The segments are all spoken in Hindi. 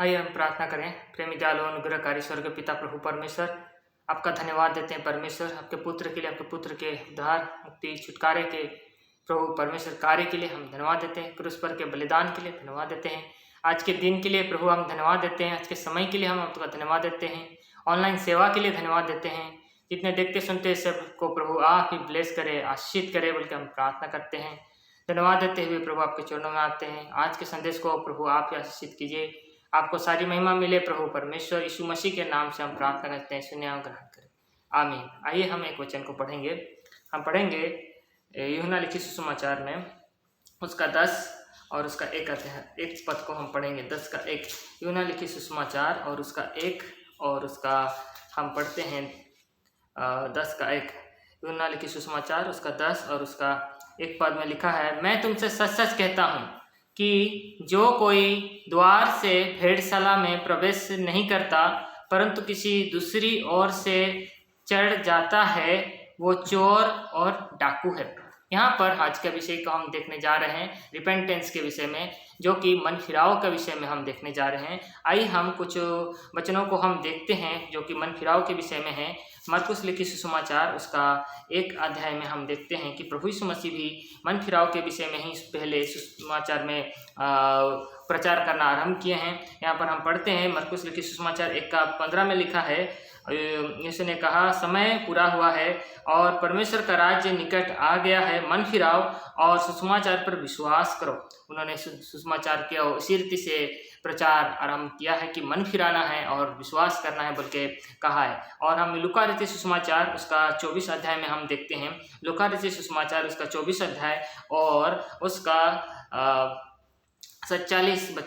आइए हम प्रार्थना करें। प्रेमी दयालु अनुग्रहकारी स्वर्ग पिता प्रभु परमेश्वर, आपका धन्यवाद देते हैं परमेश्वर, आपके पुत्र के लिए, आपके पुत्र के उद्धार मुक्ति छुटकारे के प्रभु परमेश्वर कार्य के लिए हम धन्यवाद देते हैं। क्रूस पर के बलिदान के लिए धन्यवाद देते हैं। आज के दिन के लिए प्रभु हम धन्यवाद देते हैं। आज के समय के लिए हम आपका धन्यवाद देते हैं। ऑनलाइन सेवा के लिए धन्यवाद देते हैं। जितने देखते सुनते हैं सबको प्रभु आप ही ब्लेस करे, आशीषित करे बोल के हम प्रार्थना करते हैं। धन्यवाद देते हुए प्रभु आपके चरणों में आते हैं। आज के संदेश को प्रभु आप ही आशीषित कीजिए। आपको सारी महिमा मिले प्रभु परमेश्वर, यीशु मसीह के नाम से हम प्रार्थना करते हैं। सुनिए और ग्रहण करें, आमीन। आइए हम एक वचन को पढ़ेंगे। हम पढ़ेंगे यूहन्ना लिखित सुसमाचार में उसका 10 और उसका 1 अध्याय, एक पद को हम पढ़ेंगे। 10 का 1 यूहन्ना लिखित सुसमाचार और उसका 1 और उसका हम पढ़ते हैं 10 का 1 यूहन्ना लिखित सुसमाचार उसका 10 और उसका 1 पद में लिखा है, मैं तुमसे सच सच कहता हूँ कि जो कोई द्वार से भेड़शाला में प्रवेश नहीं करता परंतु किसी दूसरी ओर से चढ़ जाता है, वो चोर और डाकू है। यहाँ पर आज के विषय को हम देखने जा रहे हैं, रिपेंटेंस के विषय में, जो कि मन फिराव के विषय में हम देखने जा रहे हैं। आइए हम कुछ वचनों को हम देखते हैं जो कि मन फिराव के विषय में है। मरकुस लिखित सुसमाचार उसका 1 अध्याय में हम देखते हैं कि प्रभु यीशु मसीह भी मन फिराव के विषय में ही पहले सुसमाचार में प्रचार करना आरंभ किए हैं। यहाँ पर हम पढ़ते हैं मरकुस लिखित सुसमाचार 1 का 15 में लिखा है, यीशु ने कहा, समय पूरा हुआ है और परमेश्वर का राज्य निकट आ गया है, मन फिराओ और सुसमाचार पर विश्वास करो। उन्होंने सुसमाचार किया, इसी रीति से प्रचार आरंभ किया है कि मन फिराना है और विश्वास करना है बोल के कहा है। और हम लूका लिखित सुसमाचार उसका 24 अध्याय में हम देखते हैं। लूका लिखित सुसमाचार उसका 24 अध्याय और उसका 47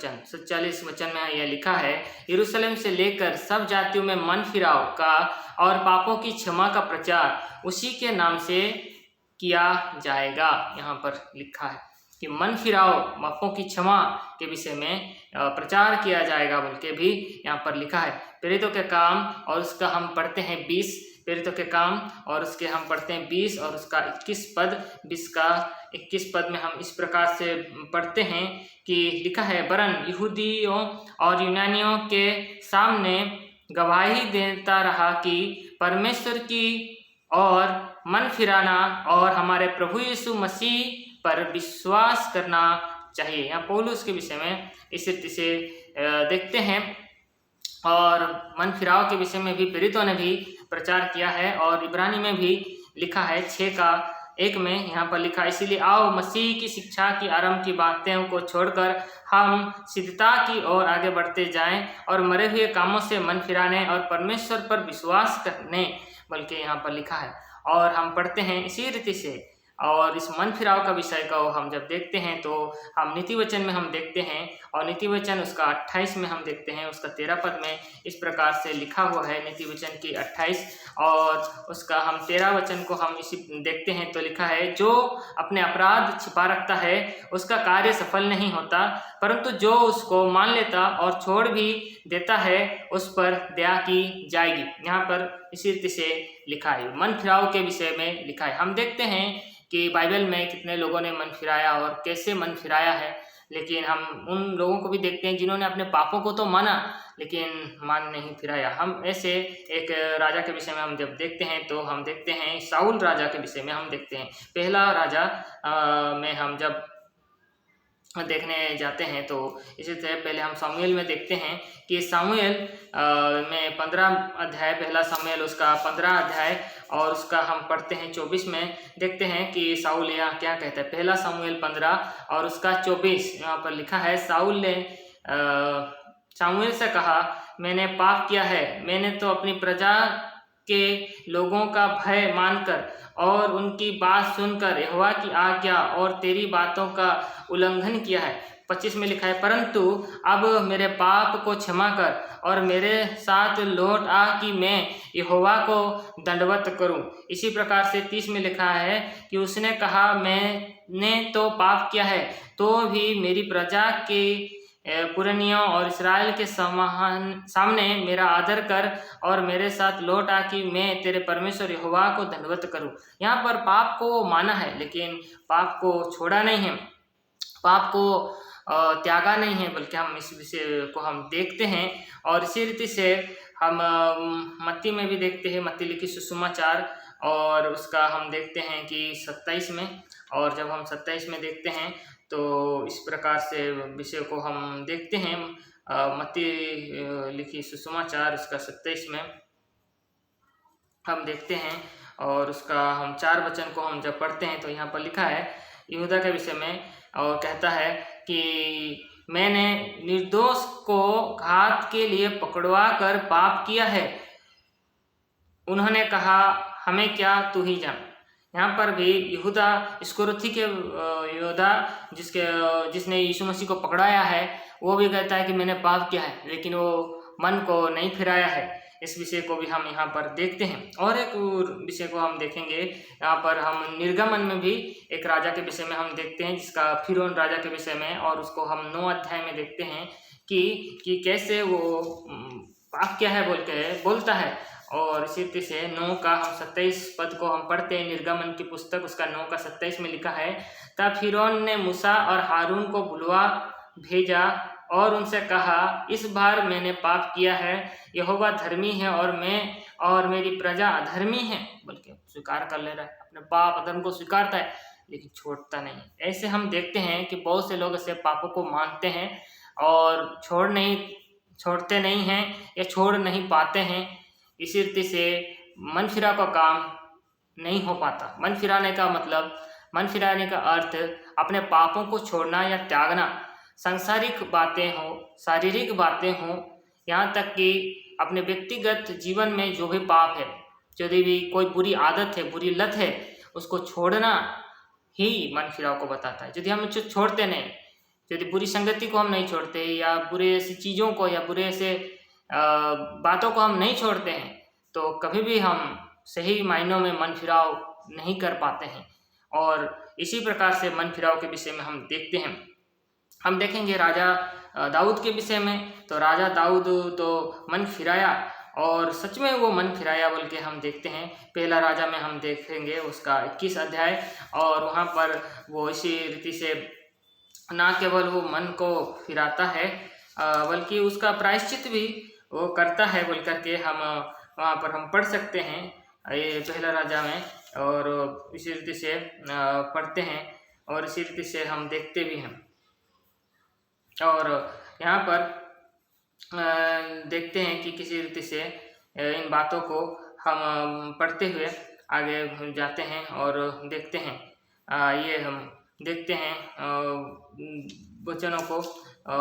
वचन में यह लिखा है, यरूशलेम से लेकर सब जातियों में मन फिराव का और पापों की क्षमा का प्रचार उसी के नाम से किया जाएगा। यहाँ पर लिखा है कि मन फिराव, पापों की क्षमा के विषय में प्रचार किया जाएगा बोल के भी यहाँ पर लिखा है। प्रेरितों के काम और उसका हम पढ़ते हैं 20, प्रेरितों के काम और उसके हम पढ़ते हैं 20 और उसका 21 पद। 20 का 21 पद में हम इस प्रकार से पढ़ते हैं कि लिखा है, वरन यहूदियों और यूनानियों के सामने गवाही देता रहा कि परमेश्वर की और मन फिराना और हमारे प्रभु यीशु मसीह पर विश्वास करना चाहिए। यहाँ पौलुस के विषय में इस रीति से देखते हैं और मन फिराव के विषय में भी प्रेरितों ने भी प्रचार किया है। और इब्रानी में भी लिखा है 6 का 1 में यहाँ पर लिखा, इसीलिए आओ मसीह की शिक्षा की आरंभ की बातों को छोड़कर हम सिद्धता की ओर आगे बढ़ते जाएं और मरे हुए कामों से मन फिराने और परमेश्वर पर विश्वास करने बल्कि यहाँ पर लिखा है। और हम पढ़ते हैं इसी रीति से। और इस मन फिराव का विषय को हम जब देखते हैं तो हम नीति वचन में हम देखते हैं और नीति वचन उसका 28 में हम देखते हैं, उसका 13 पद में इस प्रकार से लिखा हुआ है। नीति वचन की 28 और उसका हम 13 वचन को हम इसी देखते हैं तो लिखा है, जो अपने अपराध छिपा रखता है उसका कार्य सफल नहीं होता, परंतु जो उसको मान लेता और छोड़ भी देता है उस पर दया की जाएगी। यहाँ पर इसी रीति से लिखा है, मन फिराव के विषय में लिखा है। हम देखते हैं कि बाइबल में कितने लोगों ने मन फिराया और कैसे मन फिराया है, लेकिन हम उन लोगों को भी देखते हैं जिन्होंने अपने पापों को तो माना लेकिन मान नहीं फिराया। हम ऐसे एक राजा के विषय में हम जब देखते हैं तो हम देखते हैं शाऊल राजा के विषय में हम देखते हैं। पहला राजा में हम जब देखने जाते हैं तो इसी तरह पहले हम सामुएल में देखते हैं कि सामुएल में 15 अध्याय, पहला सामुएल उसका 15 अध्याय और उसका हम पढ़ते हैं 24 में देखते हैं कि साऊल यहाँ क्या कहता है। पहला सामुएल 15 और उसका 24 यहाँ पर लिखा है, साऊल ने सामुएल से कहा, मैंने पाप किया है, मैंने तो अपनी प्रजा के लोगों का भय मानकर और उनकी बात सुनकर यहोवा की आज्ञा और तेरी बातों का उल्लंघन किया है। 25 में लिखा है, परंतु अब मेरे पाप को क्षमा कर और मेरे साथ लौट आ कि मैं यहोवा को दंडवत करूं। इसी प्रकार से 30 में लिखा है कि उसने कहा, मैंने तो पाप किया है तो भी मेरी प्रजा के पुरनियों और इस्राएल के सामने मेरा आदर कर और मेरे साथ लौट आ कि मैं तेरे परमेश्वर यहोवा को दंडवत करूं। यहाँ पर पाप को माना है लेकिन पाप को छोड़ा नहीं है, पाप को त्यागा नहीं है, बल्कि हम इस विषय को हम देखते हैं। और इसी रीति से हम मत्ती में भी देखते हैं, मत्ती लिखी सुसमाचार और उसका हम देखते हैं कि 27 में, और जब हम 27 में देखते हैं तो इस प्रकार से विषय को हम देखते हैं। मत्ती लिखी सुसमाचार उसका 27 में हम देखते हैं, और उसका हम 4 वचन को हम जब पढ़ते हैं तो यहाँ पर लिखा है यहूदा के विषय में, और कहता है कि मैंने निर्दोष को घात के लिए पकड़वा कर पाप किया है। उन्होंने कहा, हमें क्या, तू ही जान। यहाँ पर भी यहूदा इस्करियोती के योद्धा जिसने यीशु मसीह को पकड़ाया है, वो भी कहता है कि मैंने पाप किया है, लेकिन वो मन को नहीं फिराया है। इस विषय को भी हम यहाँ पर देखते हैं। और एक विषय को हम देखेंगे, यहाँ पर हम निर्गमन में भी एक राजा के विषय में हम देखते हैं, जिसका फिरौन राजा के विषय में, और उसको हम 9 अध्याय में देखते हैं कि कैसे वो पाप क्या है बोल के बोलता है। और इसी रीति से 9 का हम 27 पद को हम पढ़ते हैं, निर्गमन की पुस्तक उसका 9 का 27 में लिखा है, तब फिरौन ने मूसा और हारून को बुलवा भेजा और उनसे कहा, इस बार मैंने पाप किया है, यहोवा धर्मी है और मैं और मेरी प्रजा अधर्मी है। बल्कि स्वीकार कर ले रहा है, अपने पाप अधर्म को स्वीकारता है, लेकिन छोड़ता नहीं। ऐसे हम देखते हैं कि बहुत से लोग ऐसे पापों को मानते हैं और छोड़ते नहीं हैं या छोड़ नहीं पाते हैं। इसी रीति से मन फिरा का काम नहीं हो पाता। मन फिराने का मतलब, मन फिराने का अर्थ अपने पापों को छोड़ना या त्यागना। सांसारिक बातें हो, शारीरिक बातें हो, यहाँ तक कि अपने व्यक्तिगत जीवन में जो भी पाप है, यदि भी कोई बुरी आदत है, बुरी लत है, उसको छोड़ना ही मन फिराव को बताता है। यदि हम छोड़ते नहीं, यदि बुरी संगति को हम नहीं छोड़ते, या बुरे ऐसी चीज़ों को या बुरे ऐसे बातों को हम नहीं छोड़ते हैं, तो कभी भी हम सही मायनों में मन फिराव नहीं कर पाते हैं। और इसी प्रकार से मन फिराव के विषय में हम देखते हैं। हम देखेंगे राजा दाऊद के विषय में, तो राजा दाऊद तो मन फिराया, और सच में वो मन फिराया बोल के हम देखते हैं। पहला राजा में हम देखेंगे उसका 21 अध्याय, और वहाँ पर वो इसी रीति से ना केवल वो मन को फिराता है, बल्कि उसका प्रायश्चित भी वो करता है बोल करके हम वहाँ पर हम पढ़ सकते हैं ये पहला राजा में, और इसी रीति से पढ़ते हैं और इसी रीति से हम देखते भी हैं। और यहाँ पर देखते हैं कि किसी रीति से इन बातों को हम पढ़ते हुए आगे जाते हैं और देखते हैं। ये हम देखते हैं वचनों को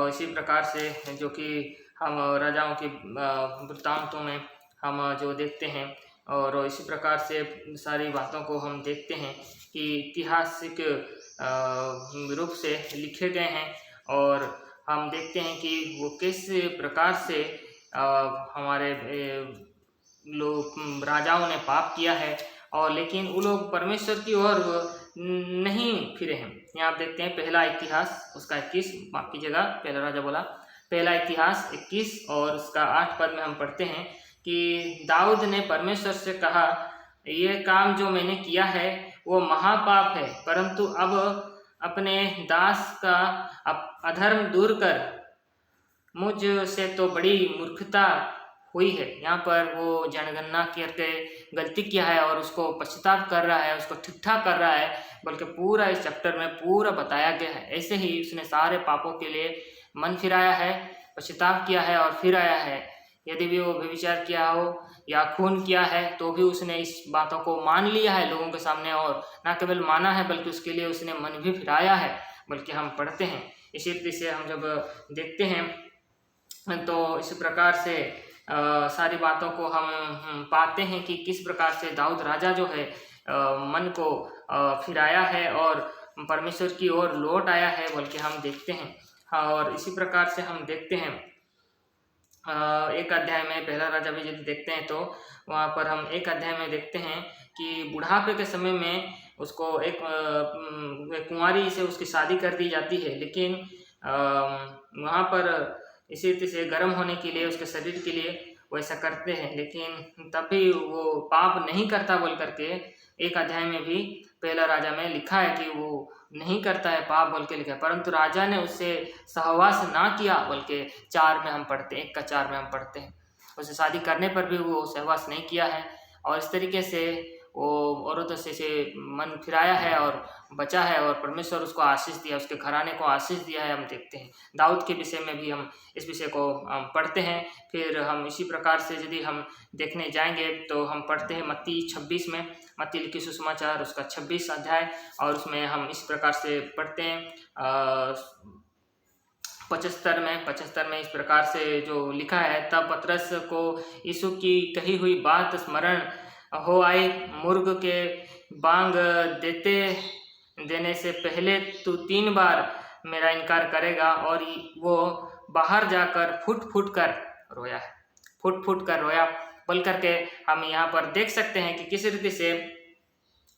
इसी प्रकार से, जो कि हम राजाओं की वृत्तांतों में हम जो देखते हैं, और इसी प्रकार से सारी बातों को हम देखते हैं कि ऐतिहासिक रूप से लिखे गए हैं, और हम देखते हैं कि वो किस प्रकार से हमारे लोग राजाओं ने पाप किया है, और लेकिन वो लोग परमेश्वर की ओर नहीं फिरे हैं। यहाँ आप देखते हैं पहला इतिहास उसका 21, माफ कीजिएगा पहला राजा बोला, पहला इतिहास 21 और उसका 8 पद में हम पढ़ते हैं कि दाऊद ने परमेश्वर से कहा, ये काम जो मैंने किया है वो महापाप है, परंतु अब अपने दास का अधर्म दूर कर, मुझ से तो बड़ी मूर्खता हुई है। यहाँ पर वो जनगणना करके गलती किया है और उसको पश्चाताप कर रहा है, उसको ठीक ठाक कर रहा है, बल्कि पूरा इस चैप्टर में पूरा बताया गया है। ऐसे ही उसने सारे पापों के लिए मन फिराया है, पश्चाताप किया है और फिर आया है। यदि भी वो व्यभिचार किया हो या खून किया है, तो भी उसने इस बातों को मान लिया है लोगों के सामने, और न केवल माना है बल्कि उसके लिए उसने मन भी फिराया है, बल्कि हम पढ़ते हैं। इसी रीति से हम जब देखते हैं तो इस प्रकार से सारी बातों को हम पाते हैं कि किस प्रकार से दाऊद राजा जो है मन को फिराया है और परमेश्वर की ओर लौट आया है, बल्कि हम देखते हैं। और इसी प्रकार से हम देखते हैं एक अध्याय में पहला राजा भी यदि देखते हैं तो वहाँ पर हम एक अध्याय में देखते हैं कि बुढ़ापे के समय में उसको एक कुंवारी से उसकी शादी कर दी जाती है, लेकिन वहाँ पर इसी रीति से गर्म होने के लिए, उसके शरीर के लिए वैसा करते हैं, लेकिन तब भी वो पाप नहीं करता बोल करके एक अध्याय में भी पहला राजा में लिखा है कि वो नहीं करता है पाप बोल के लिखा है, परंतु राजा ने उससे सहवास ना किया बोल के 4 में हम पढ़ते हैं, 1 का 4 में हम पढ़ते हैं। उससे शादी करने पर भी वो सहवास नहीं किया है और इस तरीके से वो औरतों से मन फिराया है और बचा है और परमेश्वर उसको आशीष दिया, उसके घराने को आशीष दिया है। हम देखते हैं दाऊद के विषय में भी हम इस विषय को हम पढ़ते हैं। फिर हम इसी प्रकार से यदि हम देखने जाएंगे तो हम पढ़ते हैं मत्ती 26 में, मत्ती लिखी सुसमाचार उसका 26 अध्याय, और उसमें हम इस प्रकार से पढ़ते हैं 75 में इस प्रकार से जो लिखा है, तब पतरस को यीशु की कही हुई बात स्मरण हो आई, मुर्ग के बांग देने से पहले तू 3 बार मेरा इनकार करेगा। और वो बाहर जाकर फुट फुट कर रोया है, फुट फुट कर रोया बोल करके हम यहाँ पर देख सकते हैं कि किस रीति से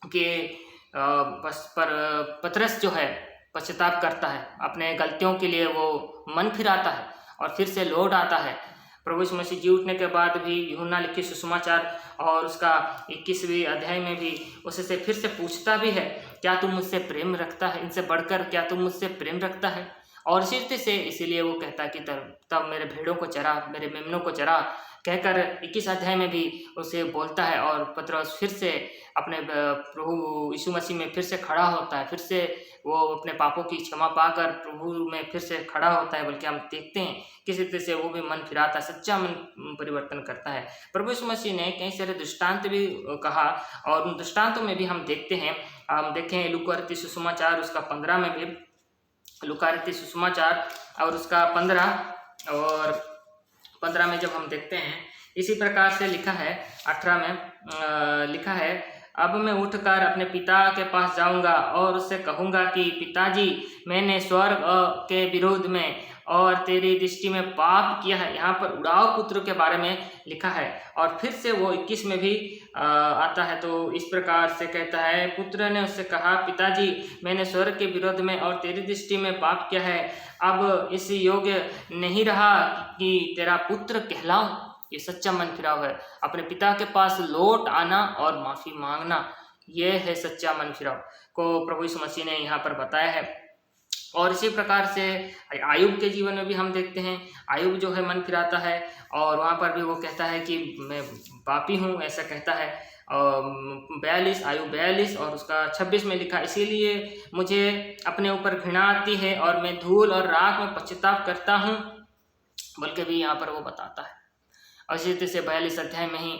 कि पतरस जो है पश्चाताप करता है, अपने गलतियों के लिए वो मन फिराता है और फिर से लौट आता है। प्रभु यीशु मसीह जी उठने के बाद भी यूहन्ना लिखी सुसमाचार और उसका 21वें अध्याय में भी उससे फिर से पूछता भी है, क्या तुम मुझसे प्रेम रखता है, इनसे बढ़कर क्या तुम मुझसे प्रेम रखता है। और इसी रीति से इसीलिए वो कहता है कि तब मेरे भेड़ों को चरा, मेरे मेमनों को चरा कहकर 21 अध्याय में भी उसे बोलता है। और पतरस फिर से अपने प्रभु यीशु मसीह में फिर से खड़ा होता है, फिर से वो अपने पापों की क्षमा पाकर प्रभु में फिर से खड़ा होता है। बल्कि हम देखते हैं किस रीति से वो भी मन फिराता है, सच्चा मन परिवर्तन करता है। प्रभु यीशु मसीह ने कई सारे दृष्टांत भी कहा और उन दृष्टांतों में भी हम देखते हैं, हम देखें लूका रचित सुसमाचार उसका 15 में भी, लूका रचित सुसमाचार और उसका 15 में जब हम देखते हैं इसी प्रकार से लिखा है, 18 में लिखा है, अब मैं उठकर अपने पिता के पास जाऊंगा और उससे कहूंगा कि पिताजी, मैंने स्वर्ग के विरोध में और तेरी दृष्टि में पाप किया है। यहाँ पर उड़ाव पुत्र के बारे में लिखा है। और फिर से वो 21 में भी आता है, तो इस प्रकार से कहता है, पुत्र ने उससे कहा, पिताजी, मैंने स्वर्ग के विरोध में और तेरी दृष्टि में पाप किया है, अब इस योग्य नहीं रहा कि तेरा पुत्र कहलाऊं। ये सच्चा मन फिराव है, अपने पिता के पास लौट आना और माफ़ी मांगना, ये है सच्चा मन फिराव को प्रभु यीशु मसीह ने यहाँ पर बताया है। और इसी प्रकार से आयुब के जीवन में भी हम देखते हैं, आयुब जो है मन फिराता है और वहाँ पर भी वो कहता है कि मैं पापी हूँ, ऐसा कहता है। 42 आयुब 42 और उसका 26 में लिखा, इसीलिए मुझे अपने ऊपर घृणा आती है और मैं धूल और राख में पश्चाताप करता हूँ बोल के भी यहाँ पर वो बताता है। और इसी रीति से 42 अध्याय में ही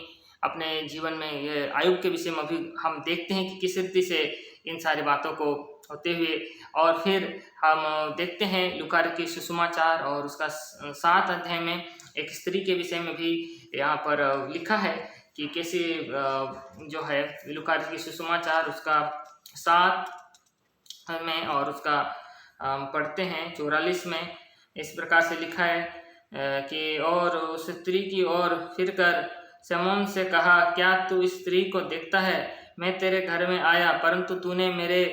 अपने जीवन में ये आयुब के विषय में भी हम देखते हैं कि किस रीति से इन सारी बातों को होते हुए। और फिर हम देखते हैं लूका रचित सुसमाचार और उसका 7 अध्याय में एक स्त्री के विषय में भी यहाँ पर लिखा है कि कैसे जो है लूका रचित सुसमाचार उसका 7 में और उसका पढ़ते हैं 44 में इस प्रकार से लिखा है कि और उस स्त्री की ओर फिर कर शमौन से कहा, क्या तू इस स्त्री को देखता है? मैं तेरे घर में आया परंतु तूने मेरे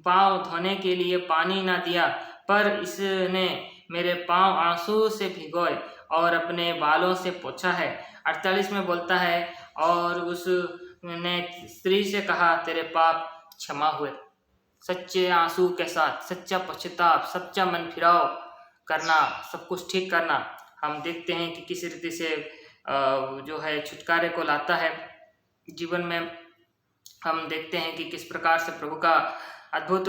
पाँव धोने के लिए पानी ना दिया, पर इसने मेरे पाँव आंसू से भिगोए और अपने बालों से पोंछा है। 48 में बोलता है, और उसने स्त्री से कहा, तेरे पाप क्षमा हुए। सच्चे आंसू के साथ सच्चा पश्चाताप, सच्चा मन फिराव करना, सब कुछ ठीक करना, हम देखते हैं कि किस रीति से जो है छुटकारे को लाता है जीवन में। हम देखते हैं कि किस प्रकार से प्रभु का अद्भुत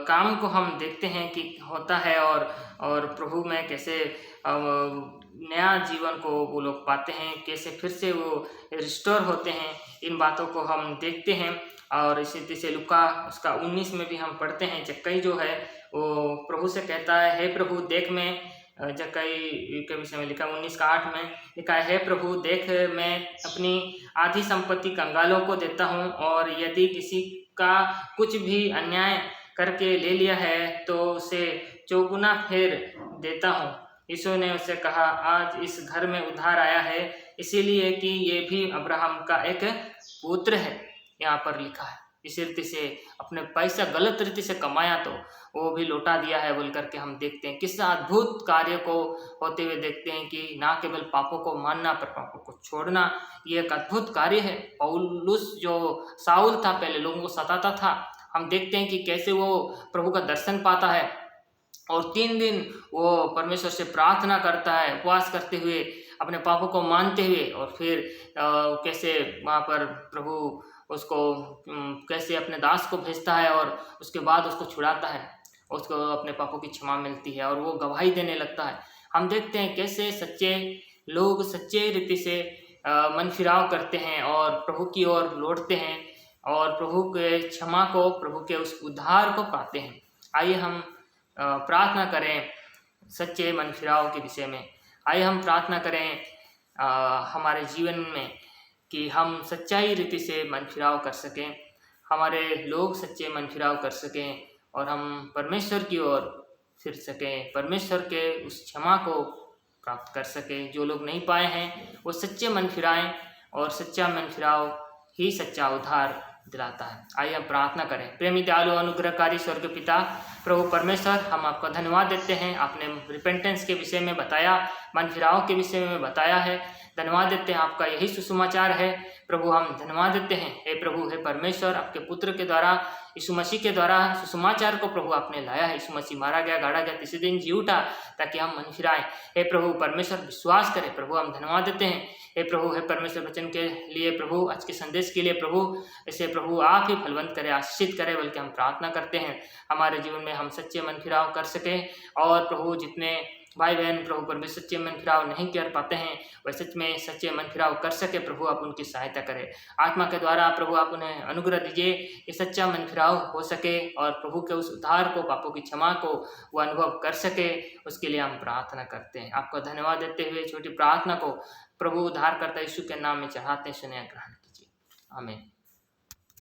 काम को हम देखते हैं कि होता है और प्रभु में कैसे नया जीवन को वो लोग पाते हैं, कैसे फिर से वो रिस्टोर होते हैं, इन बातों को हम देखते हैं। और इसी रीति से लूका उसका 19 में भी हम पढ़ते हैं, जक्कई जो है वो प्रभु से कहता है, हे प्रभु देख, मैं जक्कई के विषय में लिखा 19 का 8 में लिखा है, हे प्रभु देख, मैं अपनी आधी संपत्ति कंगालों को देता हूँ, और यदि किसी का कुछ भी अन्याय करके ले लिया है तो उसे चौगुना फेर देता हूँ। यीशु ने उससे कहा, आज इस घर में उद्धार आया है, इसीलिए कि ये भी अब्राहम का एक पुत्र है। यहाँ पर लिखा है इस रीति से अपने पैसा गलत रीति से कमाया तो वो भी लौटा दिया है बोल करके हम देखते हैं। किस अद्भुत कार्य को होते हुए देखते हैं कि ना केवल पापों को मानना पर पापों को छोड़ना, ये एक अद्भुत कार्य है। पौलुस जो साउल था, पहले लोगों को सताता था, हम देखते हैं कि कैसे वो प्रभु का दर्शन पाता है और 3 दिन वो परमेश्वर से प्रार्थना करता है, उपवास करते हुए, अपने पापों को मानते हुए, और फिर कैसे वहाँ पर प्रभु उसको कैसे अपने दास को भेजता है और उसके बाद उसको छुड़ाता है, उसको अपने पापों की क्षमा मिलती है और वो गवाही देने लगता है। हम देखते हैं कैसे सच्चे लोग सच्चे रीति से मन फिराव करते हैं और प्रभु की ओर लौटते हैं और प्रभु के क्षमा को, प्रभु के उस उद्धार को पाते हैं। आइए हम प्रार्थना करें सच्चे मन फिराव के विषय में। आइए हम प्रार्थना करें हमारे जीवन में कि हम सच्चाई रीति से मन फिराव कर सकें, हमारे लोग सच्चे मन फिराव कर सकें और हम परमेश्वर की ओर फिर सकें, परमेश्वर के उस क्षमा को प्राप्त कर सकें। जो लोग नहीं पाए हैं वो सच्चे मन फिराएं और सच्चा मन फिराव ही सच्चा उद्धार दिलाता है। आइए हम प्रार्थना करें। प्रेमी दयालु अनुग्रहकारी स्वर्ग पिता प्रभु परमेश्वर, हम आपका धन्यवाद देते हैं। आपने रिपेंटेंस के विषय में बताया, मन फिराव के विषय में बताया है। धन्यवाद देते हैं, आपका यही सुसमाचार है प्रभु। हम धन्यवाद देते हैं हे प्रभु, हे परमेश्वर, आपके पुत्र के द्वारा, यीशु मसीह के द्वारा सुसमाचार को प्रभु आपने लाया है। यीशु मसीह मारा गया, गाड़ा गया, तीसरे दिन जी उठा ताकि हम मन फिराएं। हे प्रभु परमेश्वर, विश्वास करें प्रभु। हम धन्यवाद देते हैं हे प्रभु, हे परमेश्वर, वचन के लिए प्रभु, आज के संदेश के लिए प्रभु, ऐसे प्रभु आप ही फलवंत करें, आशीषित करें। बल्कि हम प्रार्थना करते हैं हमारे जीवन में हम सच्चे मन फिराव कर सकें और प्रभु जितने भाई बहन प्रभु परमेश्वर सच्चे मन फिराव नहीं कर पाते हैं वह सच में सच्चे मन फिराव कर सके प्रभु, आप उनकी सहायता करें। आत्मा के द्वारा प्रभु आप उन्हें अनुग्रह दीजिए कि सच्चा मन फिराव हो सके और प्रभु के उस उद्धार को, पापों की क्षमा को वो अनुभव कर सके। उसके लिए हम प्रार्थना करते हैं। आपको धन्यवाद देते हुए छोटी प्रार्थना को प्रभु उद्धारकर्ता यीशु के नाम में चढ़ाते हैं, सुने ग्रहण कीजिए। आमीन।